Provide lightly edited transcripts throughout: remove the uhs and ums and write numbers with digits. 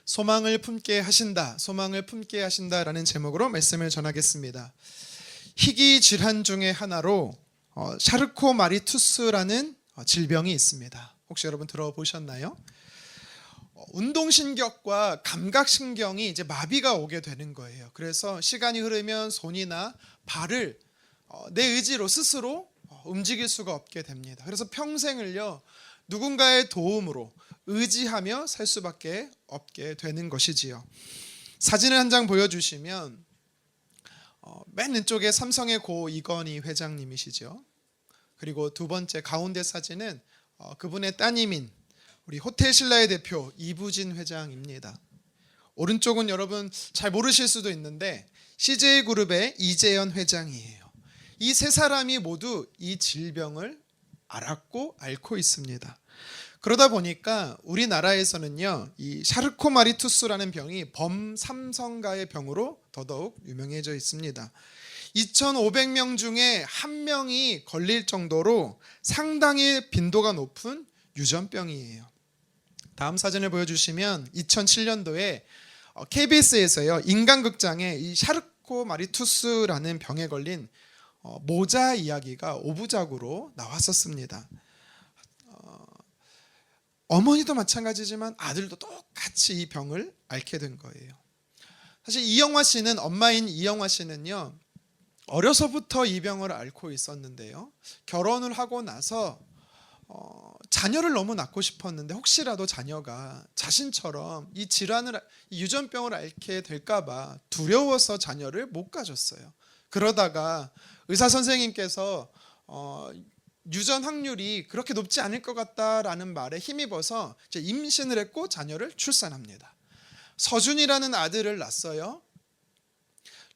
소망을 품게 하신다, 소망을 품게 하신다라는 제목으로 말씀을 전하겠습니다. 희귀 질환 중에 하나로 샤르코마리투스라는 질병이 있습니다. 혹시 여러분 들어보셨나요? 운동신경과 감각신경이 이제 마비가 오게 되는 거예요. 그래서 시간이 흐르면 손이나 발을 내 의지로 스스로 움직일 수가 없게 됩니다. 그래서 평생을요, 누군가의 도움으로 의지하며 살 수밖에 없게 되는 것이지요. 사진을 한 장 보여주시면 맨 왼쪽에 삼성의 고 이건희 회장님이시죠. 그리고 두 번째 가운데 사진은 그분의 따님인 우리 호텔신라의 대표 이부진 회장입니다. 오른쪽은 여러분 잘 모르실 수도 있는데 CJ그룹의 이재현 회장이에요. 이 세 사람이 모두 이 질병을 알았고 앓고 있습니다. 그러다 보니까 우리나라에서는요, 이 샤르코마리투스라는 병이 범삼성가의 병으로 더더욱 유명해져 있습니다. 2,500명 중에 1명이 걸릴 정도로 상당히 빈도가 높은 유전병이에요. 다음 사진을 보여주시면 2007년도에 KBS에서요, 인간극장에 이 샤르코마리투스라는 병에 걸린 모자 이야기가 5부작으로 나왔었습니다. 어머니도 마찬가지지만 아들도 똑같이 이 병을 앓게 된 거예요. 사실 이영화 씨는, 엄마인 이영화 씨는요, 어려서부터 이 병을 앓고 있었는데요, 결혼을 하고 나서 자녀를 너무 낳고 싶었는데 혹시라도 자녀가 자신처럼 이 질환을, 이 유전병을 앓게 될까봐 두려워서 자녀를 못 가졌어요. 그러다가 의사 선생님께서 유전 확률이 그렇게 높지 않을 것 같다라는 말에 힘입어서 이제 임신을 했고 자녀를 출산합니다. 서준이라는 아들을 낳았어요.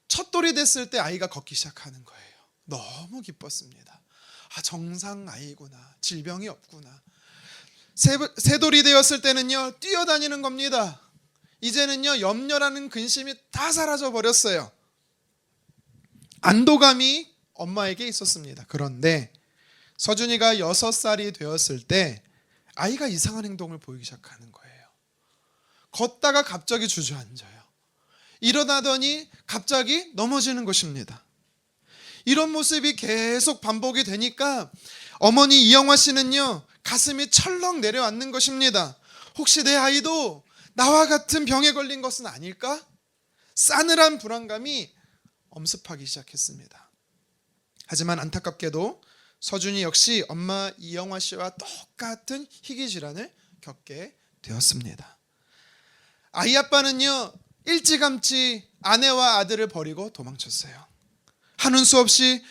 첫 돌이 됐을 때 아이가 걷기 시작하는 거예요. 너무 기뻤습니다. 정상 아이구나, 질병이 없구나. 세 돌이 되었을 때는요, 뛰어다니는 겁니다. 이제는요, 염려라는 근심이 다 사라져 버렸어요. 안도감이 엄마에게 있었습니다. 그런데 서준이가 6살이 되었을 때 아이가 이상한 행동을 보이기 시작하는 거예요. 걷다가 갑자기 주저앉아요. 일어나더니 갑자기 넘어지는 것입니다. 이런 모습이 계속 반복이 되니까 어머니 이영화 씨는요, 가슴이 철렁 내려앉는 것입니다. 혹시 내 아이도 나와 같은 병에 걸린 것은 아닐까? 싸늘한 불안감이 엄습하기 시작했습니다. 하지만 안타깝게도 서준이 역시 엄마 이영화 씨와 똑같은 희귀 질환을 겪게 되었습니다. 아이 아빠는요, 일찌감치 아내와 아들을 버리고 도망쳤어요. 하는 수 없이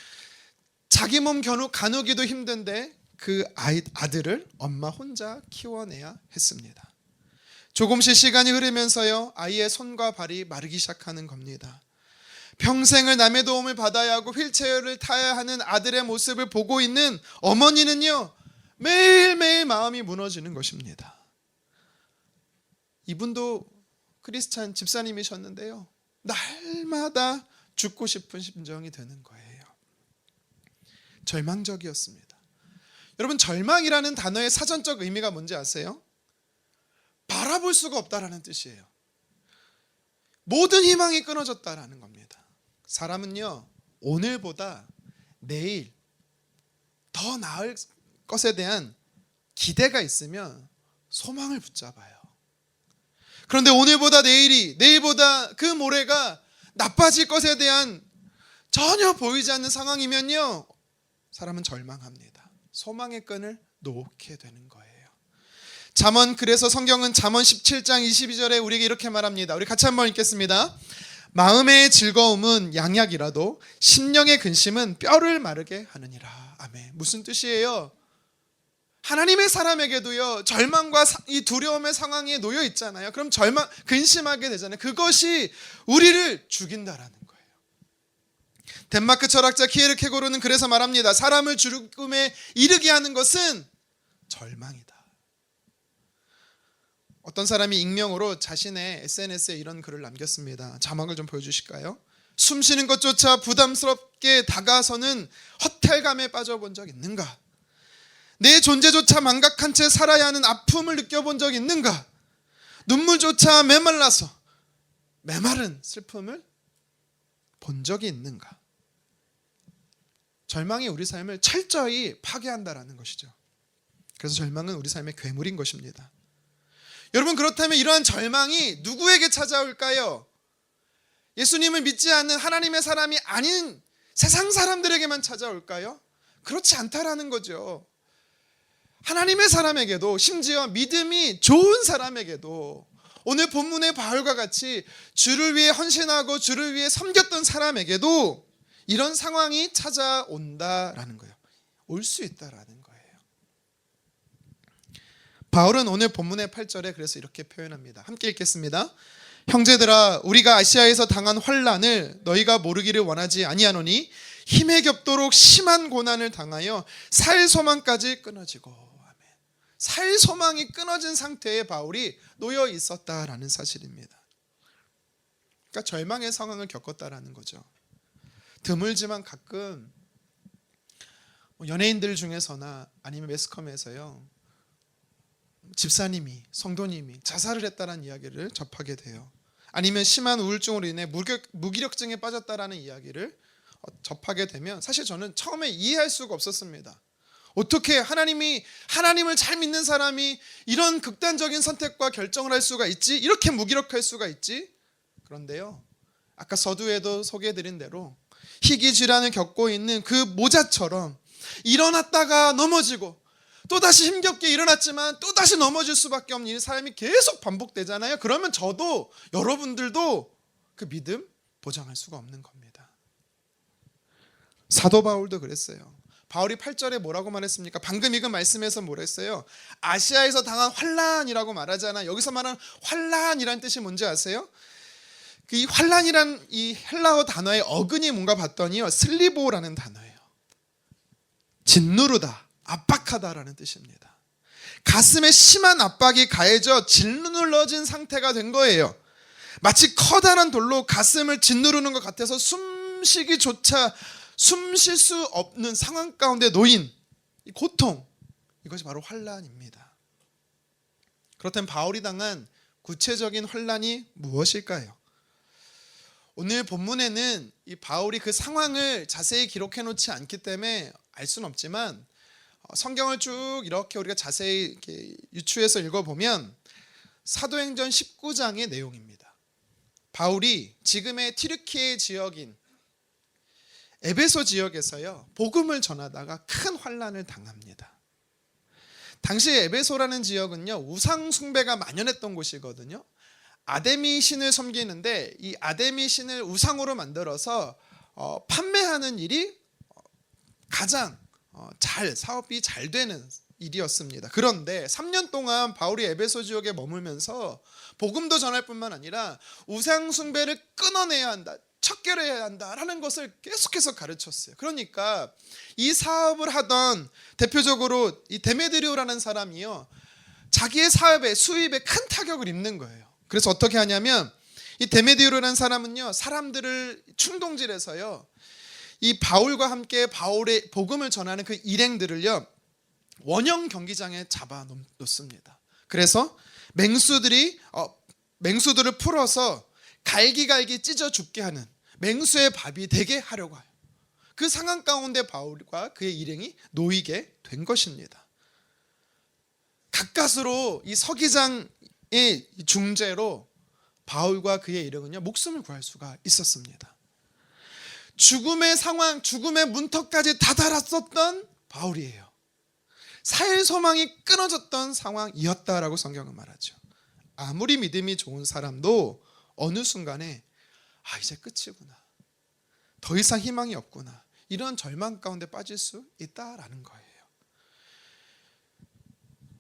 자기 몸 가누기도 힘든데 그 아들을 엄마 혼자 키워내야 했습니다. 조금씩 시간이 흐르면서요, 아이의 손과 발이 마르기 시작하는 겁니다. 평생을 남의 도움을 받아야 하고 휠체어를 타야 하는 아들의 모습을 보고 있는 어머니는요, 매일매일 마음이 무너지는 것입니다. 이분도 크리스찬 집사님이셨는데요, 날마다 죽고 싶은 심정이 드는 거예요. 절망적이었습니다. 여러분, 절망이라는 단어의 사전적 의미가 뭔지 아세요? 바라볼 수가 없다라는 뜻이에요. 모든 희망이 끊어졌다라는 겁니다. 사람은요, 오늘보다 내일 더 나을 것에 대한 기대가 있으면 소망을 붙잡아요. 그런데 오늘보다 내일보다 그 모레가 나빠질 것에 대한 전혀 보이지 않는 상황이면요, 사람은 절망합니다. 소망의 끈을 놓게 되는 거예요. 그래서 성경은 잠언 17장 22절에 우리에게 이렇게 말합니다. 우리 같이 한번 읽겠습니다. 마음의 즐거움은 양약이라도 심령의 근심은 뼈를 마르게 하느니라. 아멘. 무슨 뜻이에요? 하나님의 사람에게도요, 절망과 이 두려움의 상황에 놓여 있잖아요. 그럼 근심하게 되잖아요. 그것이 우리를 죽인다라는 거예요. 덴마크 철학자 키에르케고르는 그래서 말합니다. 사람을 죽음에 이르게 하는 것은 절망이다. 어떤 사람이 익명으로 자신의 SNS에 이런 글을 남겼습니다. 자막을 좀 보여주실까요? 숨 쉬는 것조차 부담스럽게 다가서는 허탈감에 빠져본 적 있는가? 내 존재조차 망각한 채 살아야 하는 아픔을 느껴본 적 있는가? 눈물조차 메말라서 메마른 슬픔을 본 적이 있는가? 절망이 우리 삶을 철저히 파괴한다라는 것이죠. 그래서 절망은 우리 삶의 괴물인 것입니다. 여러분, 그렇다면 이러한 절망이 누구에게 찾아올까요? 예수님을 믿지 않는 하나님의 사람이 아닌 세상 사람들에게만 찾아올까요? 그렇지 않다라는 거죠. 하나님의 사람에게도, 심지어 믿음이 좋은 사람에게도, 오늘 본문의 바울과 같이 주를 위해 헌신하고 주를 위해 섬겼던 사람에게도 이런 상황이 찾아온다라는 거예요. 올 수 있다라는 거예요. 바울은 오늘 본문의 8절에 그래서 이렇게 표현합니다. 함께 읽겠습니다. 형제들아, 우리가 아시아에서 당한 환난을 너희가 모르기를 원하지 아니하노니 힘에 겹도록 심한 고난을 당하여 살 소망까지 끊어지고. 아멘. 살 소망이 끊어진 상태에 바울이 놓여 있었다라는 사실입니다. 그러니까 절망의 상황을 겪었다라는 거죠. 드물지만 가끔 연예인들 중에서나 아니면 매스컴에서요, 집사님이, 성도님이 자살을 했다는 이야기를 접하게 돼요. 아니면 심한 우울증으로 인해 무기력증에 빠졌다라는 이야기를 접하게 되면 사실 저는 처음에 이해할 수가 없었습니다. 어떻게 하나님을 잘 믿는 사람이 이런 극단적인 선택과 결정을 할 수가 있지? 이렇게 무기력할 수가 있지? 그런데요, 아까 서두에도 소개해드린 대로 희귀 질환을 겪고 있는 그 모자처럼 일어났다가 넘어지고 또다시 힘겹게 일어났지만 또다시 넘어질 수밖에 없는 이 삶이 계속 반복되잖아요. 그러면 저도 여러분들도 그 믿음 보장할 수가 없는 겁니다. 사도 바울도 그랬어요. 바울이 8절에 뭐라고 말했습니까? 방금 읽은 말씀에서 뭐라 했어요? 아시아에서 당한 환난이라고 말하잖아요. 여기서 말하는 환난이라는 뜻이 뭔지 아세요? 이 환난이란 이 헬라어 단어의 어근이 뭔가 봤더니요, 슬리보라는 단어예요. 짓누르다, 압박하다라는 뜻입니다. 가슴에 심한 압박이 가해져 짓눌러진 상태가 된 거예요. 마치 커다란 돌로 가슴을 짓누르는 것 같아서 숨쉬기조차 숨 쉴 수 없는 상황 가운데 놓인 이 고통, 이것이 바로 환난입니다. 그렇다면 바울이 당한 구체적인 환난이 무엇일까요? 오늘 본문에는 이 바울이 그 상황을 자세히 기록해 놓지 않기 때문에 알 수는 없지만 성경을 쭉 이렇게 우리가 자세히 이렇게 유추해서 읽어보면 사도행전 19장의 내용입니다. 바울이 지금의 튀르키예 지역인 에베소 지역에서요, 복음을 전하다가 큰 환난을 당합니다. 당시 에베소라는 지역은요, 우상 숭배가 만연했던 곳이거든요. 아데미 신을 섬기는데 이 아데미 신을 우상으로 만들어서 판매하는 일이 가장 사업이 잘 되는 일이었습니다. 그런데 3년 동안 바울이 에베소 지역에 머물면서 복음도 전할 뿐만 아니라 우상 숭배를 끊어내야 한다, 척결해야 한다라는 것을 계속해서 가르쳤어요. 그러니까 이 사업을 하던 대표적으로 이 데메드리오라는 사람이요, 자기의 사업에 수입에 큰 타격을 입는 거예요. 그래서 어떻게 하냐면 이 데메드리오라는 사람은요, 사람들을 충동질해서요, 이 바울과 함께 바울의 복음을 전하는 그 일행들을요, 원형 경기장에 잡아 놓습니다. 그래서 맹수들을 풀어서 갈기갈기 찢어 죽게 하는 맹수의 밥이 되게 하려고 해요. 그 상황 가운데 바울과 그의 일행이 놓이게 된 것입니다. 가까스로 이 서기장의 중재로 바울과 그의 일행은요, 목숨을 구할 수가 있었습니다. 죽음의 상황, 죽음의 문턱까지 다다랐었던 바울이에요. 살 소망이 끊어졌던 상황이었다라고 성경은 말하죠. 아무리 믿음이 좋은 사람도 어느 순간에 이제 끝이구나, 더 이상 희망이 없구나, 이런 절망 가운데 빠질 수 있다라는 거예요.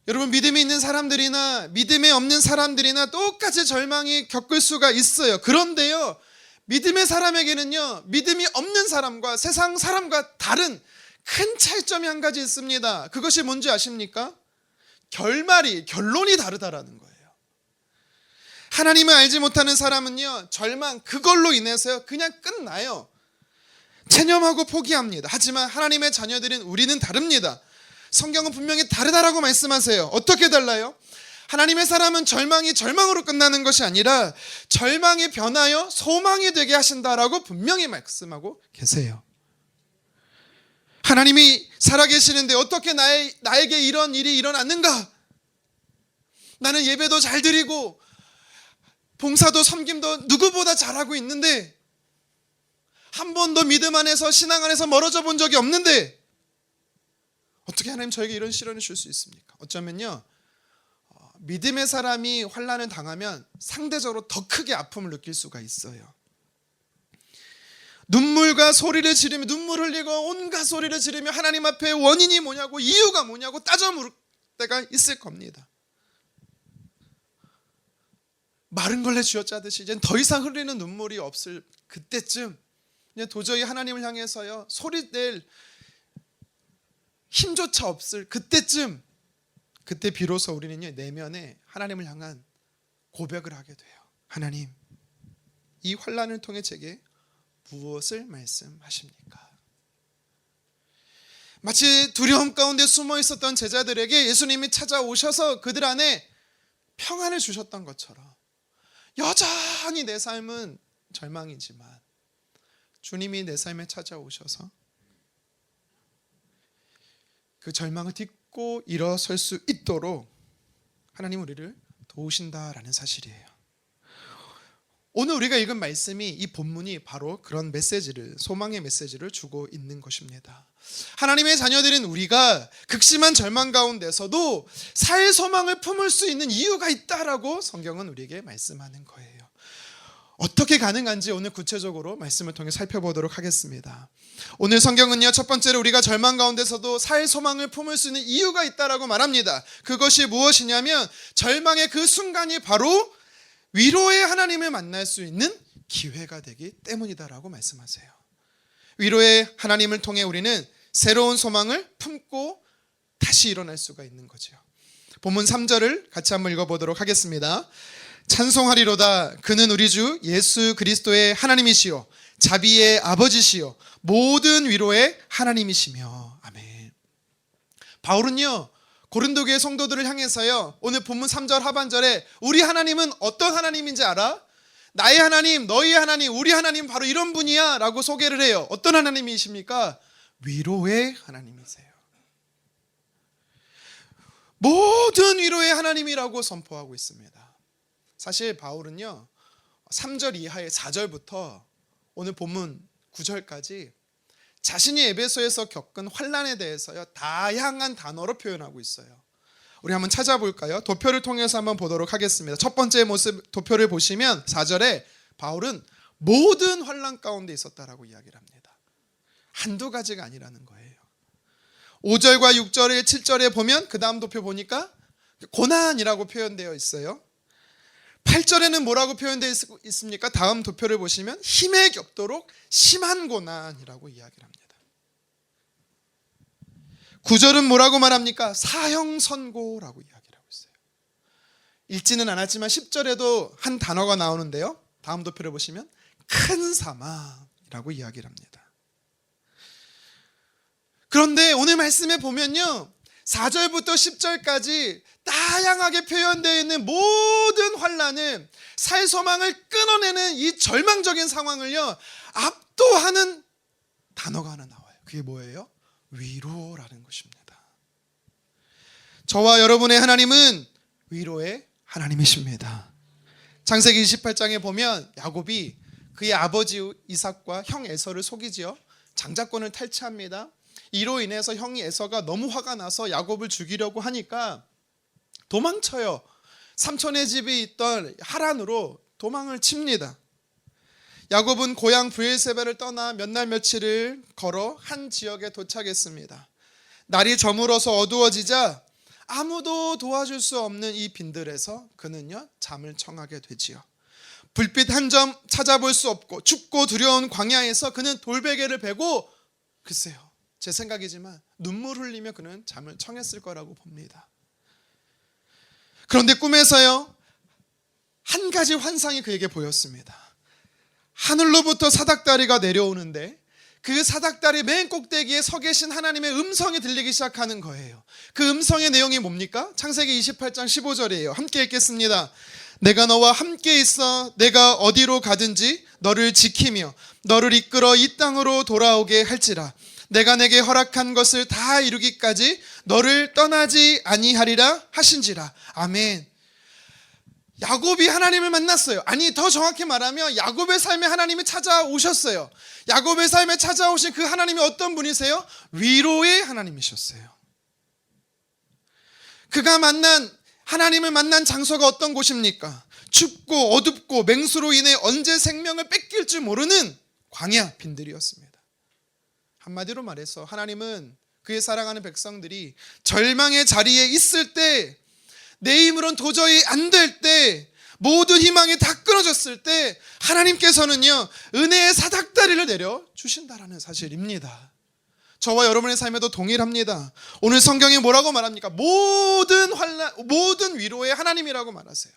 여러분, 믿음이 있는 사람들이나 믿음이 없는 사람들이나 똑같이 절망이 겪을 수가 있어요. 그런데요, 믿음의 사람에게는요, 믿음이 없는 사람과 세상 사람과 다른 큰 차이점이 한 가지 있습니다. 그것이 뭔지 아십니까? 결론이 다르다라는 거예요. 하나님을 알지 못하는 사람은요, 절망 그걸로 인해서요 그냥 끝나요. 체념하고 포기합니다. 하지만 하나님의 자녀들인 우리는 다릅니다. 성경은 분명히 다르다라고 말씀하세요. 어떻게 달라요? 하나님의 사람은 절망이 절망으로 끝나는 것이 아니라 절망이 변하여 소망이 되게 하신다라고 분명히 말씀하고 계세요. 하나님이 살아계시는데 어떻게 나에게 이런 일이 일어났는가? 나는 예배도 잘 드리고 봉사도 섬김도 누구보다 잘하고 있는데 한 번도 믿음 안에서 신앙 안에서 멀어져 본 적이 없는데 어떻게 하나님 저에게 이런 시련을 줄 수 있습니까? 어쩌면요, 믿음의 사람이 환난을 당하면 상대적으로 더 크게 아픔을 느낄 수가 있어요. 눈물과 소리를 지르며 눈물 흘리고 온갖 소리를 지르며 하나님 앞에 원인이 뭐냐고 이유가 뭐냐고 따져 물을 때가 있을 겁니다. 마른 걸레 쥐어짜듯이 이제 더 이상 흐르는 눈물이 없을 그때쯤 그냥 도저히 하나님을 향해서요 소리낼 힘조차 없을 그때쯤, 그때 비로소 우리는요 내면에 하나님을 향한 고백을 하게 돼요. 하나님, 이 환난을 통해 제게 무엇을 말씀하십니까? 마치 두려움 가운데 숨어 있었던 제자들에게 예수님이 찾아오셔서 그들 안에 평안을 주셨던 것처럼 여전히 내 삶은 절망이지만 주님이 내 삶에 찾아오셔서 그 절망을 딛고 일어설 수 있도록 하나님 우리를 도우신다라는 사실이에요. 오늘 우리가 읽은 말씀이, 이 본문이 바로 그런 메시지를, 소망의 메시지를 주고 있는 것입니다. 하나님의 자녀들인 우리가 극심한 절망 가운데서도 살 소망을 품을 수 있는 이유가 있다라고 성경은 우리에게 말씀하는 거예요. 어떻게 가능한지 오늘 구체적으로 말씀을 통해 살펴보도록 하겠습니다. 오늘 성경은요, 첫 번째로 우리가 절망 가운데서도 살 소망을 품을 수 있는 이유가 있다라고 말합니다. 그것이 무엇이냐면 절망의 그 순간이 바로 위로의 하나님을 만날 수 있는 기회가 되기 때문이다라고 말씀하세요. 위로의 하나님을 통해 우리는 새로운 소망을 품고 다시 일어날 수가 있는 거죠. 본문 3절을 같이 한번 읽어보도록 하겠습니다. 찬송하리로다. 그는 우리 주 예수 그리스도의 하나님이시요 자비의 아버지시요 모든 위로의 하나님이시며. 아멘. 바울은요 고린도 교회 성도들을 향해서요 오늘 본문 3절 하반절에 우리 하나님은 어떤 하나님인지 알아? 나의 하나님, 너희의 하나님, 우리 하나님 바로 이런 분이야 라고 소개를 해요. 어떤 하나님이십니까? 위로의 하나님이세요. 모든 위로의 하나님이라고 선포하고 있습니다. 사실 바울은요 3절 이하의 4절부터 오늘 본문 9절까지 자신이 에베소에서 겪은 환난에 대해서요 다양한 단어로 표현하고 있어요. 우리 한번 찾아볼까요? 도표를 통해서 한번 보도록 하겠습니다. 첫 번째 모습 도표를 보시면 4절에 바울은 모든 환난 가운데 있었다라고 이야기를 합니다. 한두 가지가 아니라는 거예요. 5절과 6절에 7절에 보면 그 다음 도표 보니까 고난이라고 표현되어 있어요. 8절에는 뭐라고 표현되어 있습니까? 다음 도표를 보시면 힘에 겹도록 심한 고난이라고 이야기를 합니다. 9절은 뭐라고 말합니까? 사형선고라고 이야기를 하고 있어요. 읽지는 않았지만 10절에도 한 단어가 나오는데요, 다음 도표를 보시면 큰 사망이라고 이야기를 합니다. 그런데 오늘 말씀에 보면요 4절부터 10절까지 다양하게 표현되어 있는 모든 환난을, 살 소망을 끊어내는 이 절망적인 상황을요 압도하는 단어가 하나 나와요. 그게 뭐예요? 위로라는 것입니다. 저와 여러분의 하나님은 위로의 하나님이십니다. 창세기 28장에 보면 야곱이 그의 아버지 이삭과 형 에서를 속이지요. 장자권을 탈취합니다. 이로 인해서 형이 에서가 너무 화가 나서 야곱을 죽이려고 하니까 도망쳐요. 삼촌의 집이 있던 하란으로 도망을 칩니다. 야곱은 고향 브엘세바를 떠나 몇 날 며칠을 걸어 한 지역에 도착했습니다. 날이 저물어서 어두워지자 아무도 도와줄 수 없는 이 빈들에서 그는요 잠을 청하게 되지요. 불빛 한 점 찾아볼 수 없고 춥고 두려운 광야에서 그는 돌베개를 베고, 글쎄요 제 생각이지만 눈물 흘리며 그는 잠을 청했을 거라고 봅니다. 그런데 꿈에서요 한 가지 환상이 그에게 보였습니다. 하늘로부터 사닥다리가 내려오는데 그 사닥다리 맨 꼭대기에 서 계신 하나님의 음성이 들리기 시작하는 거예요. 그 음성의 내용이 뭡니까? 창세기 28장 15절이에요. 함께 읽겠습니다. 내가 너와 함께 있어 내가 어디로 가든지 너를 지키며 너를 이끌어 이 땅으로 돌아오게 할지라. 내가 내게 허락한 것을 다 이루기까지 너를 떠나지 아니하리라 하신지라. 아멘. 야곱이 하나님을 만났어요. 아니, 더 정확히 말하면 야곱의 삶에 하나님이 찾아오셨어요. 야곱의 삶에 찾아오신 그 하나님이 어떤 분이세요? 위로의 하나님이셨어요. 그가 하나님을 만난 장소가 어떤 곳입니까? 춥고 어둡고 맹수로 인해 언제 생명을 뺏길 줄 모르는 광야 빈들이었습니다. 한마디로 말해서 하나님은 그의 사랑하는 백성들이 절망의 자리에 있을 때, 내 힘으로는 도저히 안 될 때, 모든 희망이 다 끊어졌을 때 하나님께서는요 은혜의 사닥다리를 내려주신다라는 사실입니다. 저와 여러분의 삶에도 동일합니다. 오늘 성경이 뭐라고 말합니까? 모든 위로의 하나님이라고 말하세요.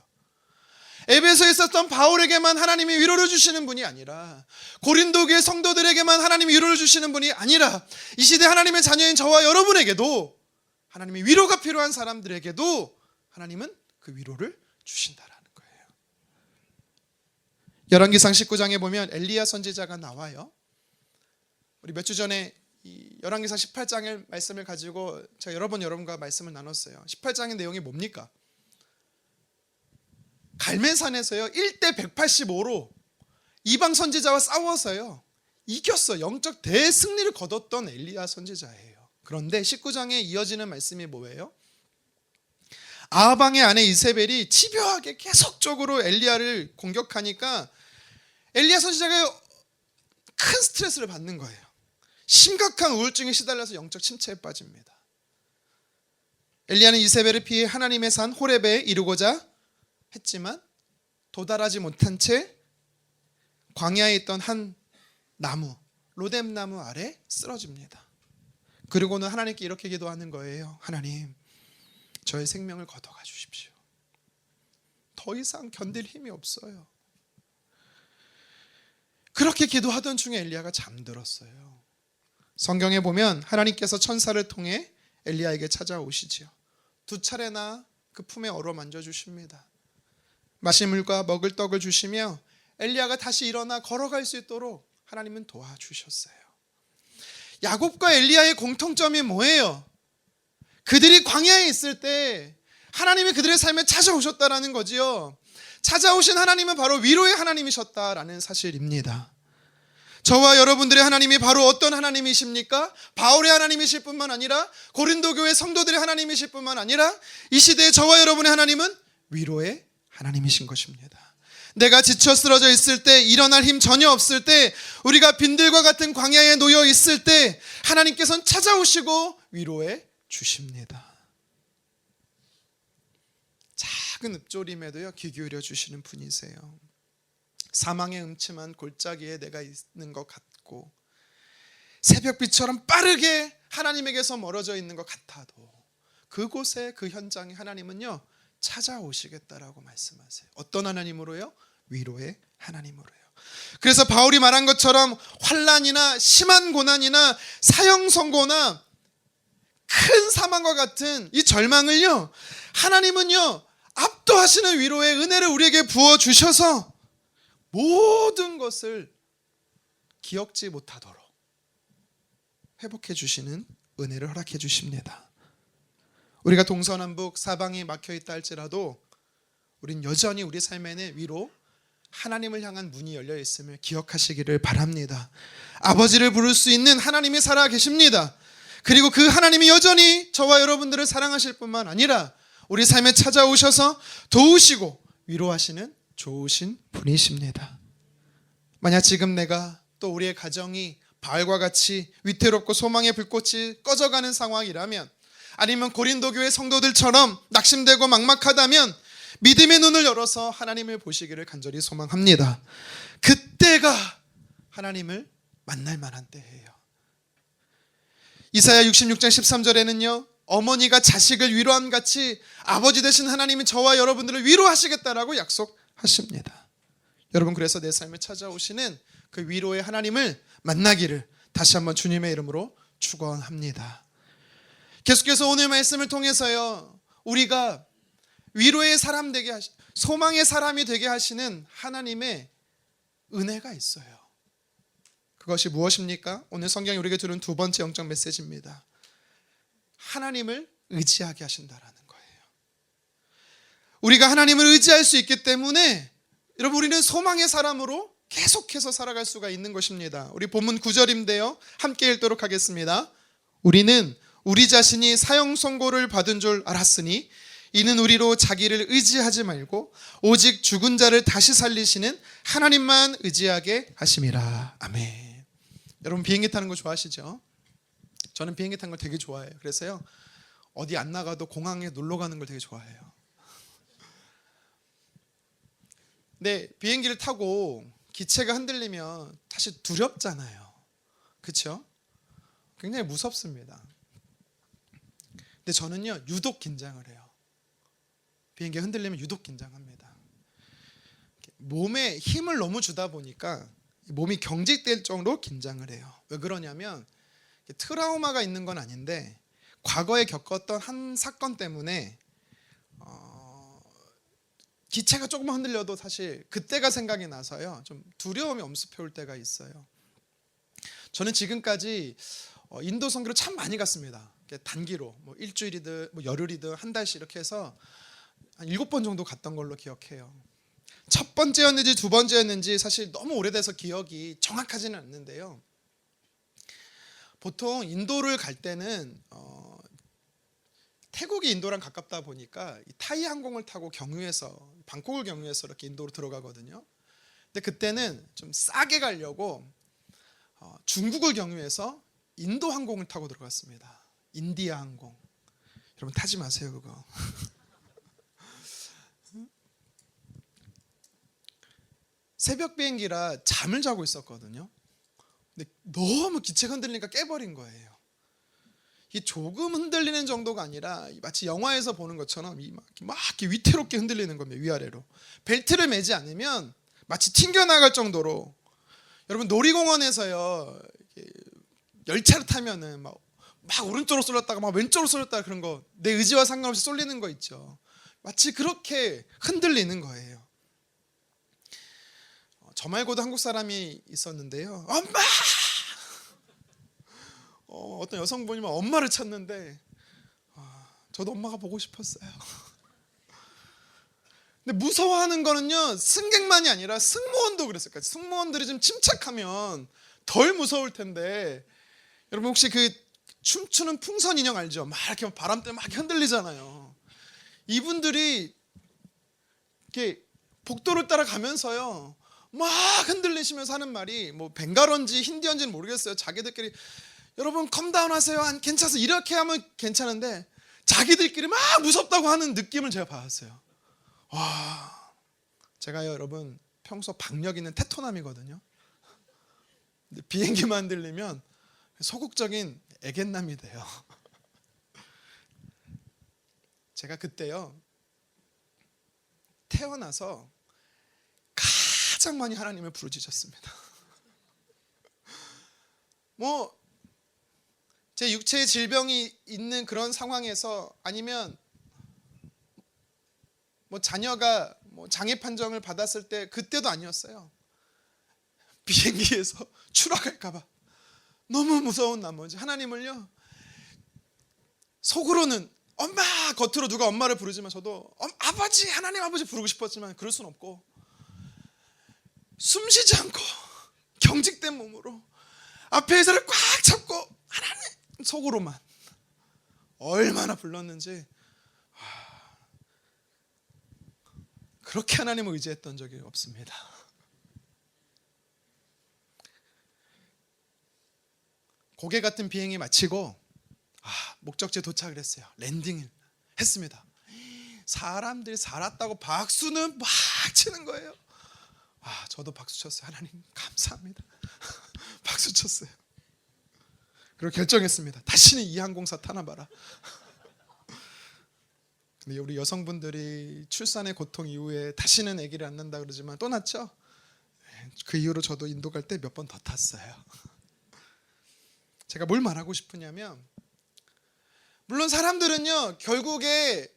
에베소에 있었던 바울에게만 하나님이 위로를 주시는 분이 아니라, 고린도 교회 성도들에게만 하나님이 위로를 주시는 분이 아니라, 이 시대 하나님의 자녀인 저와 여러분에게도, 하나님이 위로가 필요한 사람들에게도 하나님은 그 위로를 주신다라는 거예요. 열왕기상 19장에 보면 엘리야 선지자가 나와요. 우리 몇 주 전에 이 열왕기상 18장의 말씀을 가지고 제가 여러 번 여러분과 말씀을 나눴어요. 18장의 내용이 뭡니까? 갈멜산에서요 1대 185로 이방 선지자와 싸워서요 이겼어. 영적 대승리를 거뒀던 엘리야 선지자예요. 그런데 19장에 이어지는 말씀이 뭐예요? 아하방의 아내 이세벨이 집요하게 계속적으로 엘리야를 공격하니까 엘리야 선지자가 큰 스트레스를 받는 거예요. 심각한 우울증에 시달려서 영적 침체에 빠집니다. 엘리야는 이세벨을 피해 하나님의 산 호렙에 이르고자 했지만 도달하지 못한 채 광야에 있던 한 나무, 로뎀나무 아래 쓰러집니다. 그리고는 하나님께 이렇게 기도하는 거예요. 하나님, 저의 생명을 걷어가 주십시오. 더 이상 견딜 힘이 없어요. 그렇게 기도하던 중에 엘리야가 잠들었어요. 성경에 보면 하나님께서 천사를 통해 엘리야에게 찾아오시지요. 2차례나 그 품에 어루만져 주십니다. 마실 물과 먹을 떡을 주시며 엘리야가 다시 일어나 걸어갈 수 있도록 하나님은 도와주셨어요. 야곱과 엘리야의 공통점이 뭐예요? 그들이 광야에 있을 때 하나님이 그들의 삶에 찾아오셨다라는 거지요. 찾아오신 하나님은 바로 위로의 하나님이셨다라는 사실입니다. 저와 여러분들의 하나님이 바로 어떤 하나님이십니까? 바울의 하나님이실 뿐만 아니라, 고린도 교회 성도들의 하나님이실 뿐만 아니라, 이 시대의 저와 여러분의 하나님은 위로의 하나님이신 것입니다. 내가 지쳐 쓰러져 있을 때, 일어날 힘 전혀 없을 때, 우리가 빈들과 같은 광야에 놓여 있을 때 하나님께서는 찾아오시고 위로해 주십니다. 작은 읊조림에도요 귀 기울여 주시는 분이세요. 사망의 음침한 골짜기에 내가 있는 것 같고 새벽빛처럼 빠르게 하나님에게서 멀어져 있는 것 같아도 그곳에, 그 현장에 하나님은요 찾아오시겠다라고 말씀하세요. 어떤 하나님으로요? 위로의 하나님으로요. 그래서 바울이 말한 것처럼 환난이나 심한 고난이나 사형 선고나 큰 사망과 같은 이 절망을요 하나님은요 압도하시는 위로의 은혜를 우리에게 부어주셔서 모든 것을 기억지 못하도록 회복해 주시는 은혜를 허락해 주십니다. 우리가 동서남북 사방이 막혀있다 할지라도 우린 여전히 우리 삶에는 위로 하나님을 향한 문이 열려 있음을 기억하시기를 바랍니다. 아버지를 부를 수 있는 하나님이 살아 계십니다. 그리고 그 하나님이 여전히 저와 여러분들을 사랑하실 뿐만 아니라 우리 삶에 찾아오셔서 도우시고 위로하시는 좋으신 분이십니다. 만약 지금 내가 또 우리의 가정이 바알과 같이 위태롭고 소망의 불꽃이 꺼져가는 상황이라면, 아니면 고린도 교회 성도들처럼 낙심되고 막막하다면 믿음의 눈을 열어서 하나님을 보시기를 간절히 소망합니다. 그때가 하나님을 만날 만한 때예요. 이사야 66장 13절에는요 어머니가 자식을 위로함 같이 아버지 되신 하나님이 저와 여러분들을 위로하시겠다라고 약속하십니다. 여러분, 그래서 내 삶에 찾아오시는 그 위로의 하나님을 만나기를, 다시 한번 주님의 이름으로 축원합니다. 계속해서 오늘 말씀을 통해서요, 우리가 위로의 사람 되게 소망의 사람이 되게 하시는 하나님의 은혜가 있어요. 그것이 무엇입니까? 오늘 성경이 우리에게 주는 두 번째 영적 메시지입니다. 하나님을 의지하게 하신다라는 거예요. 우리가 하나님을 의지할 수 있기 때문에 여러분, 우리는 소망의 사람으로 계속해서 살아갈 수가 있는 것입니다. 우리 본문 9절인데요, 함께 읽도록 하겠습니다. 우리는 우리 자신이 사형 선고를 받은 줄 알았으니 이는 우리로 자기를 의지하지 말고 오직 죽은 자를 다시 살리시는 하나님만 의지하게 하심이라. 아멘. 여러분, 비행기 타는 거 좋아하시죠? 저는 비행기 타는 걸 되게 좋아해요. 그래서요, 어디 안 나가도 공항에 놀러 가는 걸 되게 좋아해요. 근데 비행기를 타고 기체가 흔들리면 사실 두렵잖아요. 그렇죠? 굉장히 무섭습니다. 근데 저는요, 유독 긴장을 해요. 비행기가 흔들리면 유독 긴장합니다. 몸에 힘을 너무 주다 보니까 몸이 경직될 정도로 긴장을 해요. 왜 그러냐면 트라우마가 있는 건 아닌데 과거에 겪었던 한 사건 때문에 기체가 조금만 흔들려도 사실 그때가 생각이 나서요, 좀 두려움이 엄습해 올 때가 있어요. 저는 지금까지 인도 선교를 참 많이 갔습니다. 단기로 뭐 일주일이든 뭐 열흘이든 한 달씩 이렇게 해서 한 7번 정도 갔던 걸로 기억해요. 첫 번째였는지 두 번째였는지 사실 너무 오래돼서 기억이 정확하지는 않는데요, 보통 인도를 갈 때는 태국이 인도랑 가깝다 보니까 타이 항공을 타고 경유해서, 방콕을 경유해서 이렇게 인도로 들어가거든요. 근데 그때는 좀 싸게 가려고 중국을 경유해서 인도 항공을 타고 들어갔습니다. 인디아 항공. 여러분, 타지 마세요, 그거. 새벽 비행기라 잠을 자고 있었거든요. 근데 너무 기체가 흔들리니까 깨버린 거예요. 이게 조금 흔들리는 정도가 아니라 마치 영화에서 보는 것처럼 막 이렇게 위태롭게 흔들리는 겁니다. 위아래로. 벨트를 매지 않으면 마치 튕겨나갈 정도로. 여러분, 놀이공원에서요, 열차를 타면은 막 오른쪽으로 쏠렸다가 막 왼쪽으로 쏠렸다가 그런 거, 내 의지와 상관없이 쏠리는 거 있죠. 마치 그렇게 흔들리는 거예요. 저 말고도 한국 사람이 있었는데요, 엄마! 어떤 여성분이 막 엄마를 찾는데 저도 엄마가 보고 싶었어요. 근데 무서워하는 거는요, 승객만이 아니라 승무원도 그랬어요. 그러니까 승무원들이 좀 침착하면 덜 무서울 텐데, 여러분 혹시 그 춤추는 풍선 인형 알죠? 막 이렇게 바람 때문에 막 흔들리잖아요. 이분들이 이렇게 복도를 따라가면서요, 막 흔들리시면서 하는 말이 뭐 벵갈어인지 힌디어인지는 모르겠어요. 자기들끼리 여러분 컴다운 하세요, 괜찮아서 이렇게 하면 괜찮은데 자기들끼리 막 무섭다고 하는 느낌을 제가 받았어요. 와, 제가요, 여러분 평소 박력 있는 테토남이거든요. 근데 비행기만 들리면 소극적인 애견남이 돼요. 제가 그때요, 태어나서 가장 많이 하나님을 부르짖었습니다. 뭐 제 육체의 질병이 있는 그런 상황에서, 아니면 뭐 자녀가 뭐 장애 판정을 받았을 때, 그때도 아니었어요. 비행기에서 추락할까봐 너무 무서운 나머지 하나님을요, 속으로는 엄마, 겉으로 누가 엄마를 부르지만 저도 아버지, 하나님 아버지 부르고 싶었지만 그럴 순 없고, 숨쉬지 않고 경직된 몸으로 앞에 의자를 꽉 잡고 하나님, 속으로만 얼마나 불렀는지, 그렇게 하나님을 의지했던 적이 없습니다. 고개 같은 비행이 마치고 목적지에 도착을 했어요. 랜딩을 했습니다. 사람들이 살았다고 박수는 막 치는 거예요. 저도 박수 쳤어요. 하나님 감사합니다. 박수 쳤어요. 그리고 결정했습니다. 다시는 이 항공사 타나 봐라. 근데 우리 여성분들이 출산의 고통 이후에 다시는 아기를 안 낳는다 그러지만 또 낳죠. 그 이후로 저도 인도 갈 때 몇 번 더 탔어요. 제가 뭘 말하고 싶으냐면, 물론 사람들은요 결국에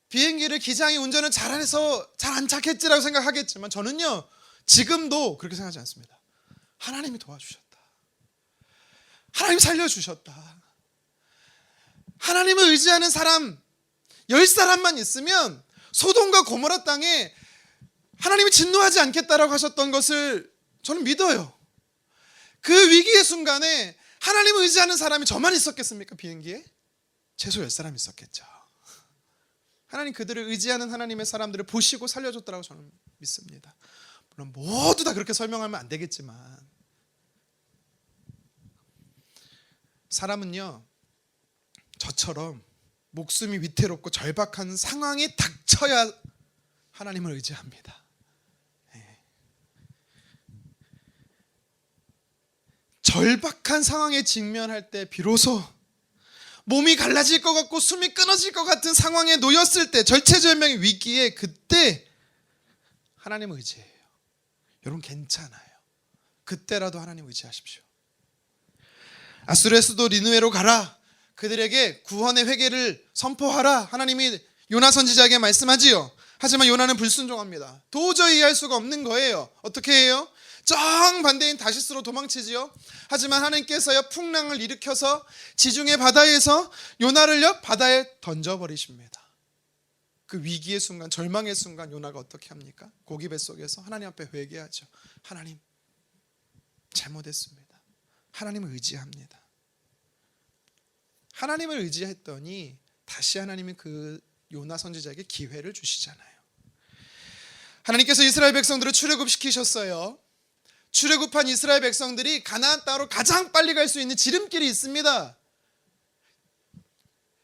비행기를 기장이 운전을 잘해서 잘 안 탔겠지라고 생각하겠지만, 저는요 지금도 그렇게 생각하지 않습니다. 하나님이 도와주셨다. 하나님 살려주셨다. 하나님을 의지하는 사람 10사람만 있으면 소돔과 고모라 땅에 하나님이 진노하지 않겠다라고 하셨던 것을 저는 믿어요. 그 위기의 순간에 하나님을 의지하는 사람이 저만 있었겠습니까? 비행기에? 최소 10사람 있었겠죠. 하나님 그들을 의지하는 하나님의 사람들을 보시고 살려줬다고 저는 믿습니다. 물론 모두 다 그렇게 설명하면 안 되겠지만, 사람은요 저처럼 목숨이 위태롭고 절박한 상황이 닥쳐야 하나님을 의지합니다. 절박한 상황에 직면할 때 비로소 몸이 갈라질 것 같고 숨이 끊어질 것 같은 상황에 놓였을 때, 절체절명의 위기에, 그때 하나님을 의지해요. 여러분 괜찮아요. 그때라도 하나님 의지하십시오. 아수르의 수도 니느웨로 가라, 그들에게 구원의 회개를 선포하라, 하나님이 요나 선지자에게 말씀하지요. 하지만 요나는 불순종합니다. 도저히 이해할 수가 없는 거예요. 어떻게 해요? 정반대인 다시스로 도망치지요. 하지만 하나님께서요 풍랑을 일으켜서 지중해 바다에서 요나를요 바다에 던져버리십니다. 그 위기의 순간, 절망의 순간 요나가 어떻게 합니까? 고기 뱃속에서 하나님 앞에 회개하죠. 하나님 잘못했습니다. 하나님을 의지합니다. 하나님을 의지했더니 다시 하나님이 그 요나 선지자에게 기회를 주시잖아요. 하나님께서 이스라엘 백성들을 출애굽시키셨어요. 출애굽한 이스라엘 백성들이 가나안 땅으로 가장 빨리 갈 수 있는 지름길이 있습니다.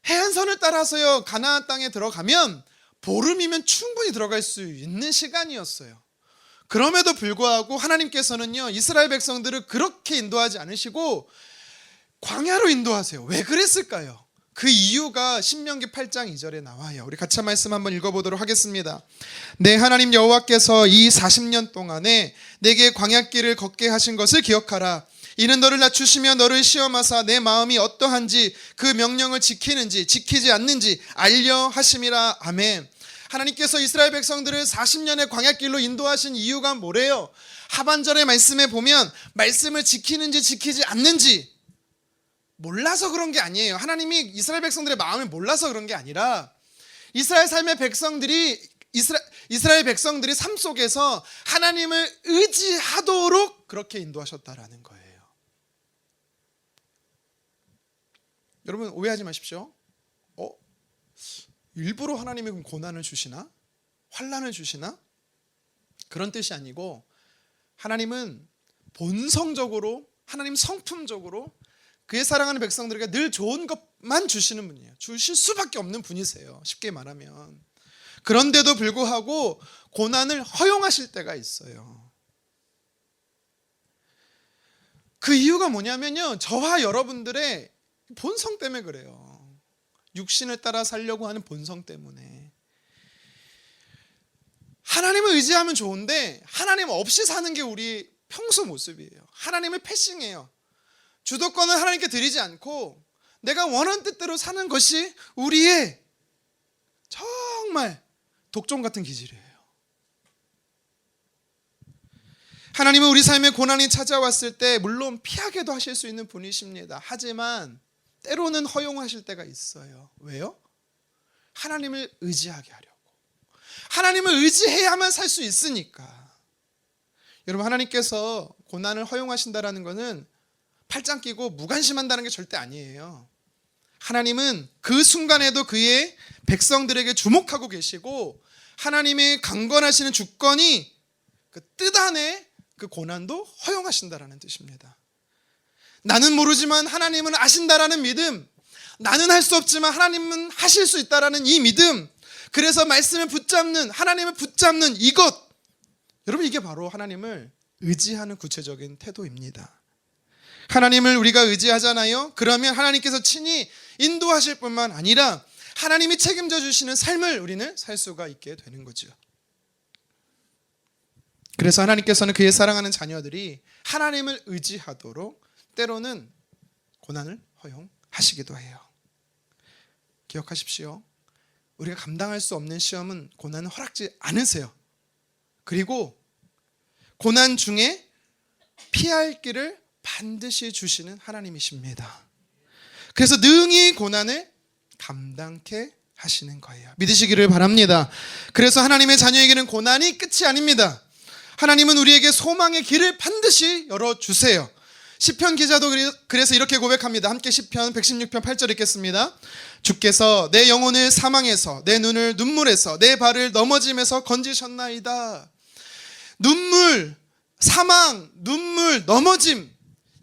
해안선을 따라서요 가나안 땅에 들어가면 보름이면 충분히 들어갈 수 있는 시간이었어요. 그럼에도 불구하고 하나님께서는요 이스라엘 백성들을 그렇게 인도하지 않으시고 광야로 인도하세요. 왜 그랬을까요? 그 이유가 신명기 8장 2절에 나와요. 우리 같이 말씀 한번 읽어보도록 하겠습니다. 내 하나님 여호와께서 이 40년 동안에 내게 광야길을 걷게 하신 것을 기억하라. 이는 너를 낮추시며 너를 시험하사 내 마음이 어떠한지 그 명령을 지키는지 지키지 않는지 알려 하심이라. 아멘. 하나님께서 이스라엘 백성들을 40년의 광야길로 인도하신 이유가 뭐래요? 하반절의 말씀에 보면 말씀을 지키는지 지키지 않는지 몰라서 그런 게 아니에요. 하나님이 이스라엘 백성들의 마음을 몰라서 그런 게 아니라 이스라엘 백성들이 삶 속에서 하나님을 의지하도록 그렇게 인도하셨다라는 거예요. 여러분 오해하지 마십시오. 일부러 하나님이 그럼 고난을 주시나? 환난을 주시나? 그런 뜻이 아니고, 하나님은 본성적으로, 하나님 성품적으로 그의 사랑하는 백성들에게 늘 좋은 것만 주시는 분이에요. 주실 수밖에 없는 분이세요. 쉽게 말하면. 그런데도 불구하고 고난을 허용하실 때가 있어요. 그 이유가 뭐냐면요, 저와 여러분들의 본성 때문에 그래요. 육신을 따라 살려고 하는 본성 때문에. 하나님을 의지하면 좋은데 하나님 없이 사는 게 우리 평소 모습이에요. 하나님을 패싱해요. 주도권을 하나님께 드리지 않고 내가 원하는 뜻대로 사는 것이 우리의 정말 독종 같은 기질이에요. 하나님은 우리 삶에 고난이 찾아왔을 때 물론 피하게도 하실 수 있는 분이십니다. 하지만 때로는 허용하실 때가 있어요. 왜요? 하나님을 의지하게 하려고. 하나님을 의지해야만 살 수 있으니까. 여러분 하나님께서 고난을 허용하신다라는 것은 팔짱 끼고 무관심한다는 게 절대 아니에요. 하나님은 그 순간에도 그의 백성들에게 주목하고 계시고 하나님의 강권하시는 주권이 그 뜻 안에 그 고난도 허용하신다라는 뜻입니다. 나는 모르지만 하나님은 아신다라는 믿음, 나는 할 수 없지만 하나님은 하실 수 있다라는 이 믿음, 그래서 말씀을 붙잡는, 하나님을 붙잡는 이것, 여러분 이게 바로 하나님을 의지하는 구체적인 태도입니다. 하나님을 우리가 의지하잖아요. 그러면 하나님께서 친히 인도하실 뿐만 아니라 하나님이 책임져 주시는 삶을 우리는 살 수가 있게 되는 거죠. 그래서 하나님께서는 그의 사랑하는 자녀들이 하나님을 의지하도록 때로는 고난을 허용하시기도 해요. 기억하십시오. 우리가 감당할 수 없는 시험은 고난을 허락지 않으세요. 그리고 고난 중에 피할 길을 반드시 주시는 하나님이십니다. 그래서 능히 고난을 감당케 하시는 거예요. 믿으시기를 바랍니다. 그래서 하나님의 자녀에게는 고난이 끝이 아닙니다. 하나님은 우리에게 소망의 길을 반드시 열어주세요. 시편 기자도 그래서 이렇게 고백합니다. 함께 시편 116편 8절 읽겠습니다. 주께서 내 영혼을 사망에서 내 눈을 눈물에서 내 발을 넘어짐에서 건지셨나이다. 눈물, 사망, 눈물, 넘어짐,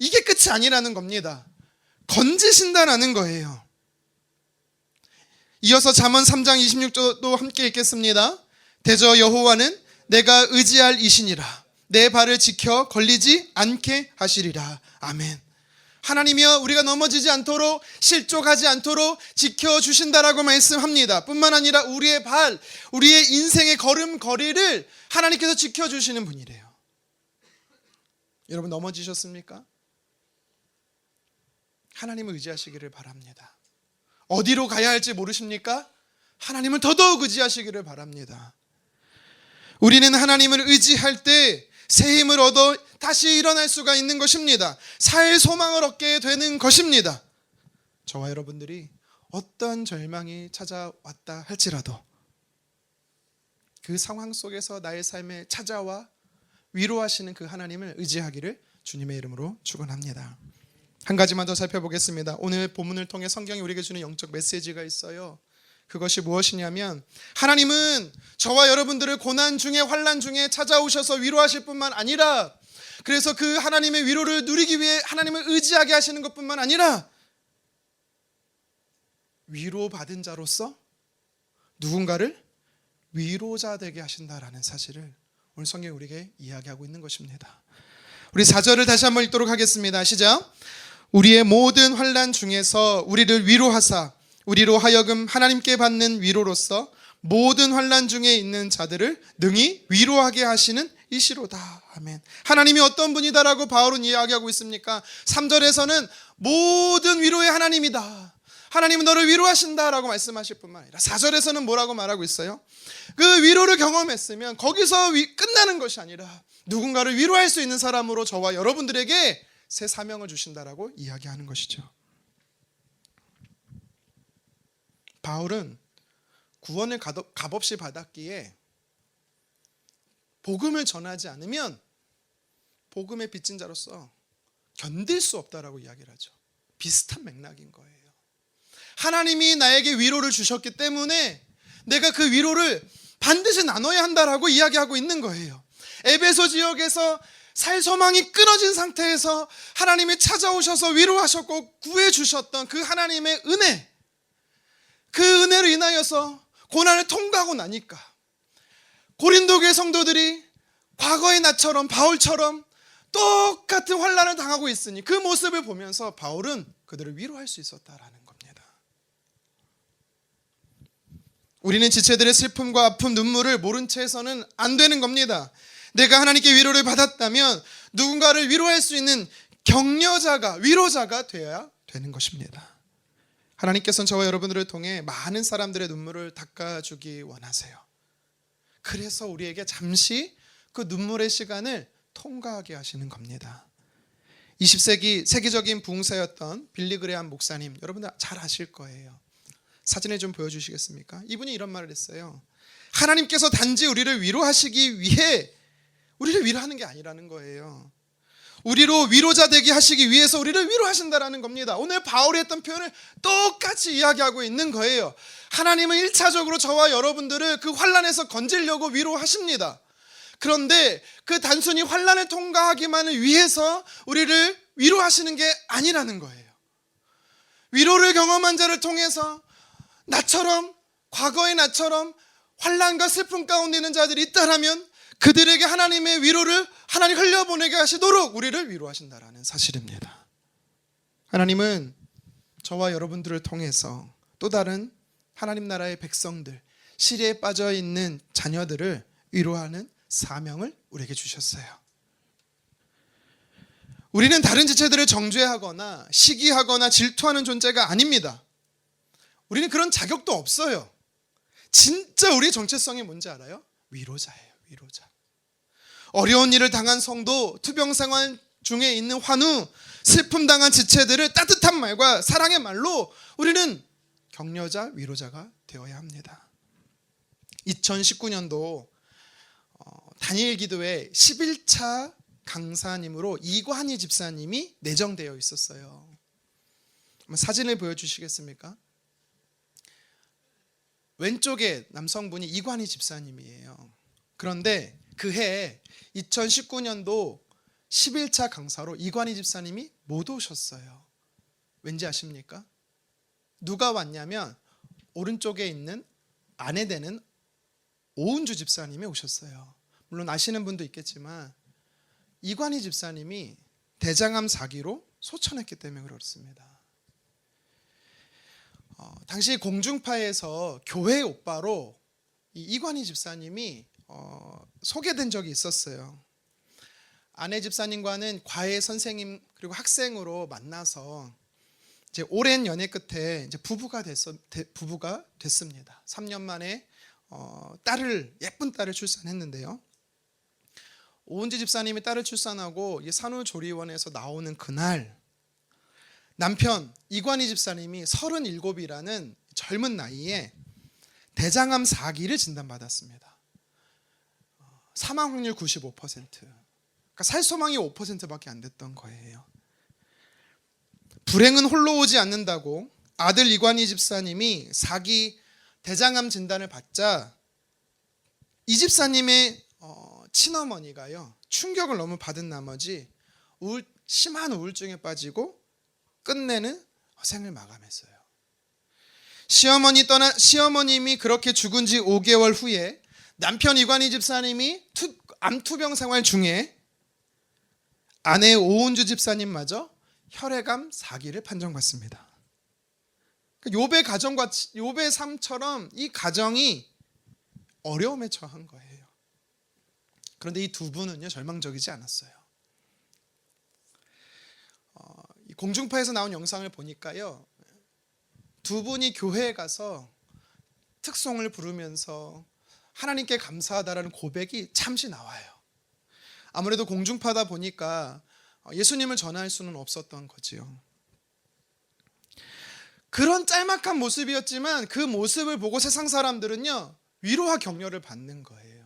이게 끝이 아니라는 겁니다. 건지신다라는 거예요. 이어서 잠언 3장 26절도 함께 읽겠습니다. 대저 여호와는 내가 의지할 이시니라. 내 발을 지켜 걸리지 않게 하시리라. 아멘. 하나님이여 우리가 넘어지지 않도록 실족하지 않도록 지켜주신다라고 말씀합니다. 뿐만 아니라 우리의 발, 우리의 인생의 걸음걸이를 하나님께서 지켜주시는 분이래요. 여러분 넘어지셨습니까? 하나님을 의지하시기를 바랍니다. 어디로 가야 할지 모르십니까? 하나님을 더더욱 의지하시기를 바랍니다. 우리는 하나님을 의지할 때 새 힘을 얻어 다시 일어날 수가 있는 것입니다. 살 소망을 얻게 되는 것입니다. 저와 여러분들이 어떤 절망이 찾아왔다 할지라도 그 상황 속에서 나의 삶에 찾아와 위로하시는 그 하나님을 의지하기를 주님의 이름으로 축원합니다. 한 가지만 더 살펴보겠습니다. 오늘 본문을 통해 성경이 우리에게 주는 영적 메시지가 있어요. 그것이 무엇이냐면 하나님은 저와 여러분들을 고난 중에 환난 중에 찾아오셔서 위로하실 뿐만 아니라 그래서 그 하나님의 위로를 누리기 위해 하나님을 의지하게 하시는 것뿐만 아니라 위로받은 자로서 누군가를 위로자 되게 하신다라는 사실을 오늘 성경이 우리에게 이야기하고 있는 것입니다. 우리 4절을 다시 한번 읽도록 하겠습니다. 시작. 우리의 모든 환난 중에서 우리를 위로하사 우리로 하여금 하나님께 받는 위로로서 모든 환난 중에 있는 자들을 능히 위로하게 하시는 이시로다. 아멘. 하나님이 어떤 분이다라고 바울은 이야기하고 있습니까? 3절에서는 모든 위로의 하나님이다. 하나님은 너를 위로하신다라고 말씀하실 뿐만 아니라 4절에서는 뭐라고 말하고 있어요? 그 위로를 경험했으면 거기서 끝나는 것이 아니라 누군가를 위로할 수 있는 사람으로 저와 여러분들에게 새 사명을 주신다라고 이야기하는 것이죠. 바울은 구원을 값없이 받았기에 복음을 전하지 않으면 복음의 빚진 자로서 견딜 수 없다라고 이야기를 하죠. 비슷한 맥락인 거예요. 하나님이 나에게 위로를 주셨기 때문에 내가 그 위로를 반드시 나눠야 한다라고 이야기하고 있는 거예요. 에베소 지역에서 살 소망이 끊어진 상태에서 하나님이 찾아오셔서 위로하셨고 구해주셨던 그 하나님의 은혜, 그 은혜로 인하여서 고난을 통과하고 나니까 고린도 교회 성도들이 과거의 나처럼 바울처럼 똑같은 환난을 당하고 있으니 그 모습을 보면서 바울은 그들을 위로할 수 있었다라는 겁니다. 우리는 지체들의 슬픔과 아픔, 눈물을 모른 채 해서는 안 되는 겁니다. 내가 하나님께 위로를 받았다면 누군가를 위로할 수 있는 격려자가, 위로자가 되어야 되는 것입니다. 하나님께서는 저와 여러분들을 통해 많은 사람들의 눈물을 닦아주기 원하세요. 그래서 우리에게 잠시 그 눈물의 시간을 통과하게 하시는 겁니다. 20세기 세계적인 부흥사였던 빌리 그레함 목사님, 여러분들 잘 아실 거예요. 사진을 좀 보여주시겠습니까? 이분이 이런 말을 했어요. 하나님께서 단지 우리를 위로하시기 위해 우리를 위로하는 게 아니라는 거예요. 우리로 위로자 되게 하시기 위해서 우리를 위로하신다라는 겁니다. 오늘 바울이 했던 표현을 똑같이 이야기하고 있는 거예요. 하나님은 1차적으로 저와 여러분들을 그 환난에서 건지려고 위로하십니다. 그런데 그 단순히 환난을 통과하기만을 위해서 우리를 위로하시는 게 아니라는 거예요. 위로를 경험한 자를 통해서 나처럼, 과거의 나처럼 환난과 슬픔 가운데 있는 자들이 있다라면 그들에게 하나님의 위로를 하나님 흘려보내게 하시도록 우리를 위로하신다라는 사실입니다. 하나님은 저와 여러분들을 통해서 또 다른 하나님 나라의 백성들, 시리에 빠져 있는 자녀들을 위로하는 사명을 우리에게 주셨어요. 우리는 다른 지체들을 정죄하거나 시기하거나 질투하는 존재가 아닙니다. 우리는 그런 자격도 없어요. 진짜 우리의 정체성이 뭔지 알아요? 위로자예요. 위로자. 어려운 일을 당한 성도, 투병생활 중에 있는 환우, 슬픔 당한 지체들을 따뜻한 말과 사랑의 말로 우리는 격려자, 위로자가 되어야 합니다. 2019년도 다니엘 기도회 11차 강사님으로 이관희 집사님이 내정되어 있었어요. 한번 사진을 보여주시겠습니까? 왼쪽에 남성분이 이관희 집사님이에요. 그런데 그 해 2019년도 11차 강사로 이관희 집사님이 못 오셨어요. 왠지 아십니까? 누가 왔냐면 오른쪽에 있는 아내 되는 오은주 집사님이 오셨어요. 물론 아시는 분도 있겠지만 이관희 집사님이 대장암 4기로 소천했기 때문에 그렇습니다. 당시 공중파에서 교회 오빠로 이관희 집사님이 소개된 적이 있었어요. 아내 집사님과는 과외 선생님 그리고 학생으로 만나서 이제 오랜 연애 끝에 이제 부부가 됐습니다. 3년 만에 예쁜 딸을 출산했는데요. 오은지 집사님이 딸을 출산하고 산후조리원에서 나오는 그날 남편 이관희 집사님이 37이라는 젊은 나이에 대장암 4기를 진단받았습니다. 사망 확률 95%. 그러니까 살 소망이 5%밖에 안 됐던 거예요. 불행은 홀로 오지 않는다고 아들 이관희 집사님이 4기 대장암 진단을 받자 이 집사님의 친어머니가요 충격을 너무 받은 나머지 심한 우울증에 빠지고 끝내는 생을 마감했어요. 시어머님이 그렇게 죽은 지 5개월 후에 남편 이관희 집사님이 암투병 생활 중에 아내 오은주 집사님마저 혈액암 4기를 판정받습니다. 욥의 삶처럼 이 가정이 어려움에 처한 거예요. 그런데 이 두 분은요 절망적이지 않았어요. 공중파에서 나온 영상을 보니까요 두 분이 교회에 가서 특송을 부르면서 하나님께 감사하다라는 고백이 잠시 나와요. 아무래도 공중파다 보니까 예수님을 전할 수는 없었던 거지요. 그런 짤막한 모습이었지만 그 모습을 보고 세상 사람들은요 위로와 격려를 받는 거예요.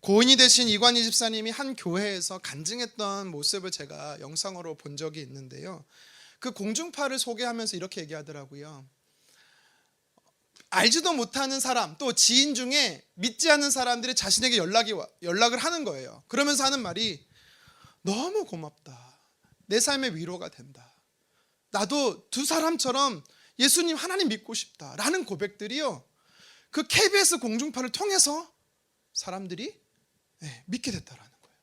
고인이 되신 이관희 집사님이 한 교회에서 간증했던 모습을 제가 영상으로 본 적이 있는데요. 그 공중파를 소개하면서 이렇게 얘기하더라고요. 알지도 못하는 사람 또 지인 중에 믿지 않는 사람들이 자신에게 연락을 하는 거예요. 그러면서 하는 말이 너무 고맙다. 내 삶의 위로가 된다. 나도 두 사람처럼 예수님 하나님 믿고 싶다 라는 고백들이요 그 KBS 공중파를 통해서 사람들이 믿게 됐다라는 거예요.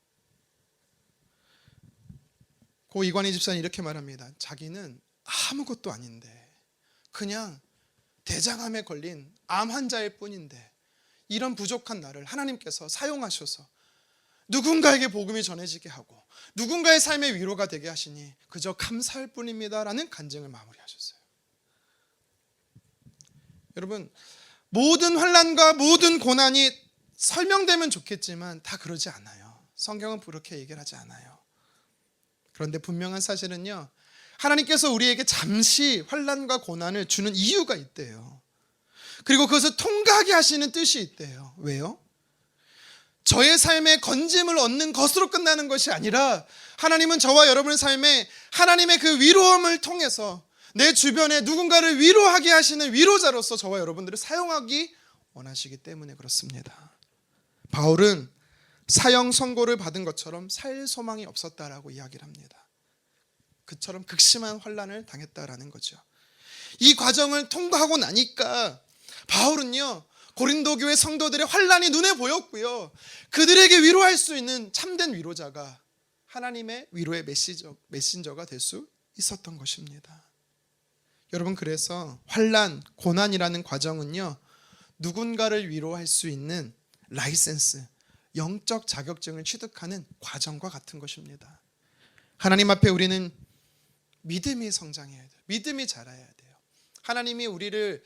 고 이관희 집사는 이렇게 말합니다. 자기는 아무것도 아닌데 그냥 대장암에 걸린 암 환자일 뿐인데 이런 부족한 나를 하나님께서 사용하셔서 누군가에게 복음이 전해지게 하고 누군가의 삶의 위로가 되게 하시니 그저 감사할 뿐입니다 라는 간증을 마무리하셨어요. 여러분 모든 환난과 모든 고난이 설명되면 좋겠지만 다 그러지 않아요. 성경은 그렇게 얘기를 하지 않아요. 그런데 분명한 사실은요 하나님께서 우리에게 잠시 환난과 고난을 주는 이유가 있대요. 그리고 그것을 통과하게 하시는 뜻이 있대요. 왜요? 저의 삶에 건짐을 얻는 것으로 끝나는 것이 아니라 하나님은 저와 여러분의 삶에 하나님의 그 위로함을 통해서 내 주변에 누군가를 위로하게 하시는 위로자로서 저와 여러분들을 사용하기 원하시기 때문에 그렇습니다. 바울은 사형 선고를 받은 것처럼 살 소망이 없었다라고 이야기를 합니다. 그처럼 극심한 환난을 당했다라는 거죠. 이 과정을 통과하고 나니까 바울은요 고린도 교회 성도들의 환난이 눈에 보였고요 그들에게 위로할 수 있는 참된 위로자가 하나님의 위로의 메신저가 될 수 있었던 것입니다. 여러분 그래서 환난, 고난이라는 과정은요 누군가를 위로할 수 있는 라이센스, 영적 자격증을 취득하는 과정과 같은 것입니다. 하나님 앞에 우리는 믿음이 성장해야 돼요. 믿음이 자라야 돼요. 하나님이 우리를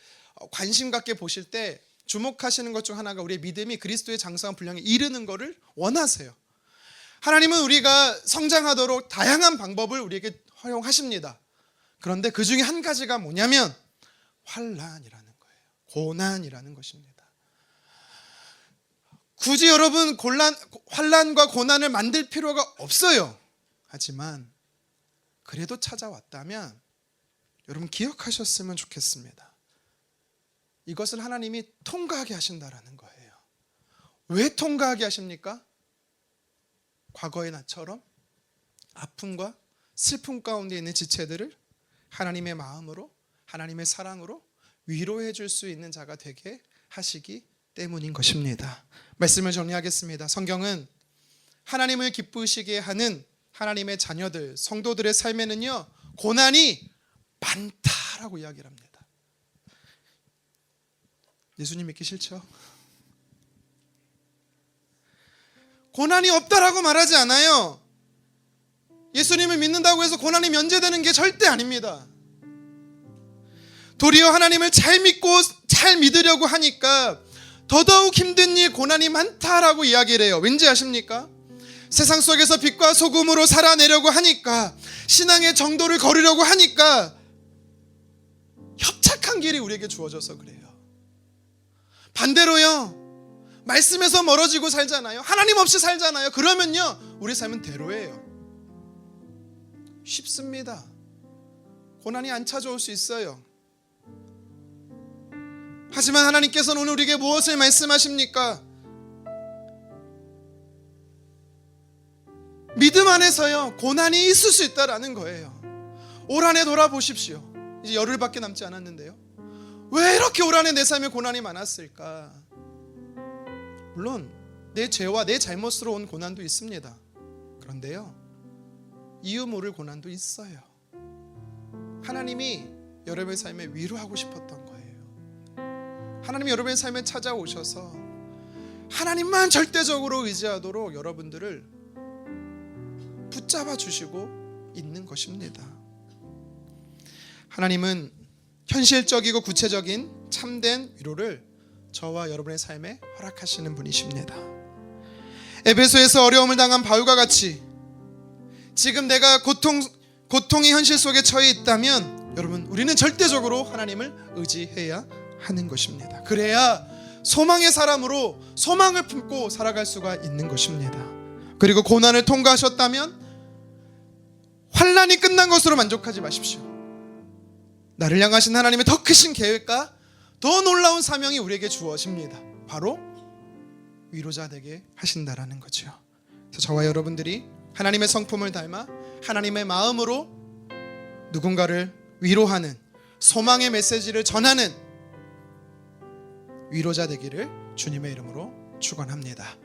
관심 갖게 보실 때 주목하시는 것 중 하나가 우리의 믿음이 그리스도의 장성한 분량에 이르는 것을 원하세요. 하나님은 우리가 성장하도록 다양한 방법을 우리에게 허용하십니다. 그런데 그 중에 한 가지가 뭐냐면 환난이라는 거예요. 고난이라는 것입니다. 굳이 여러분 환난과 고난을 만들 필요가 없어요. 하지만 그래도 찾아왔다면 여러분 기억하셨으면 좋겠습니다. 이것을 하나님이 통과하게 하신다라는 거예요. 왜 통과하게 하십니까? 과거의 나처럼 아픔과 슬픔 가운데 있는 지체들을 하나님의 마음으로, 하나님의 사랑으로 위로해 줄 수 있는 자가 되게 하시기 때문인 것입니다. 말씀을 정리하겠습니다. 성경은 하나님을 기쁘시게 하는 하나님의 자녀들, 성도들의 삶에는요, 고난이 많다라고 이야기를 합니다. 예수님 믿기 싫죠? 고난이 없다라고 말하지 않아요. 예수님을 믿는다고 해서 고난이 면제되는 게 절대 아닙니다. 도리어 하나님을 잘 믿고 잘 믿으려고 하니까 더더욱 힘든 일, 고난이 많다라고 이야기를 해요. 왠지 아십니까? 세상 속에서 빛과 소금으로 살아내려고 하니까, 신앙의 정도를 거르려고 하니까 협착한 길이 우리에게 주어져서 그래요. 반대로요, 말씀에서 멀어지고 살잖아요. 하나님 없이 살잖아요. 그러면요, 우리 삶은 대로예요. 쉽습니다. 고난이 안 찾아올 수 있어요. 하지만 하나님께서는 오늘 우리에게 무엇을 말씀하십니까? 믿음 안에서요, 고난이 있을 수 있다라는 거예요. 올 한 해 돌아보십시오. 이제 열흘밖에 남지 않았는데요, 왜 이렇게 올 한 해 내 삶에 고난이 많았을까? 물론 내 죄와 내 잘못으로 온 고난도 있습니다. 그런데요, 이유 모를 고난도 있어요. 하나님이 여러분의 삶에 위로하고 싶었던 거예요. 하나님이 여러분의 삶에 찾아오셔서 하나님만 절대적으로 의지하도록 여러분들을 붙잡아 주시고 있는 것입니다. 하나님은 현실적이고 구체적인 참된 위로를 저와 여러분의 삶에 허락하시는 분이십니다. 에베소에서 어려움을 당한 바울과 같이 지금 내가 고통의 현실 속에 처해 있다면 여러분, 우리는 절대적으로 하나님을 의지해야 하는 것입니다. 그래야 소망의 사람으로 소망을 품고 살아갈 수가 있는 것입니다. 그리고 고난을 통과하셨다면 환난이 끝난 것으로 만족하지 마십시오. 나를 향하신 하나님의 더 크신 계획과 더 놀라운 사명이 우리에게 주어집니다. 바로 위로자 되게 하신다라는 거죠. 그래서 저와 여러분들이 하나님의 성품을 닮아 하나님의 마음으로 누군가를 위로하는, 소망의 메시지를 전하는 위로자 되기를 주님의 이름으로 축원합니다.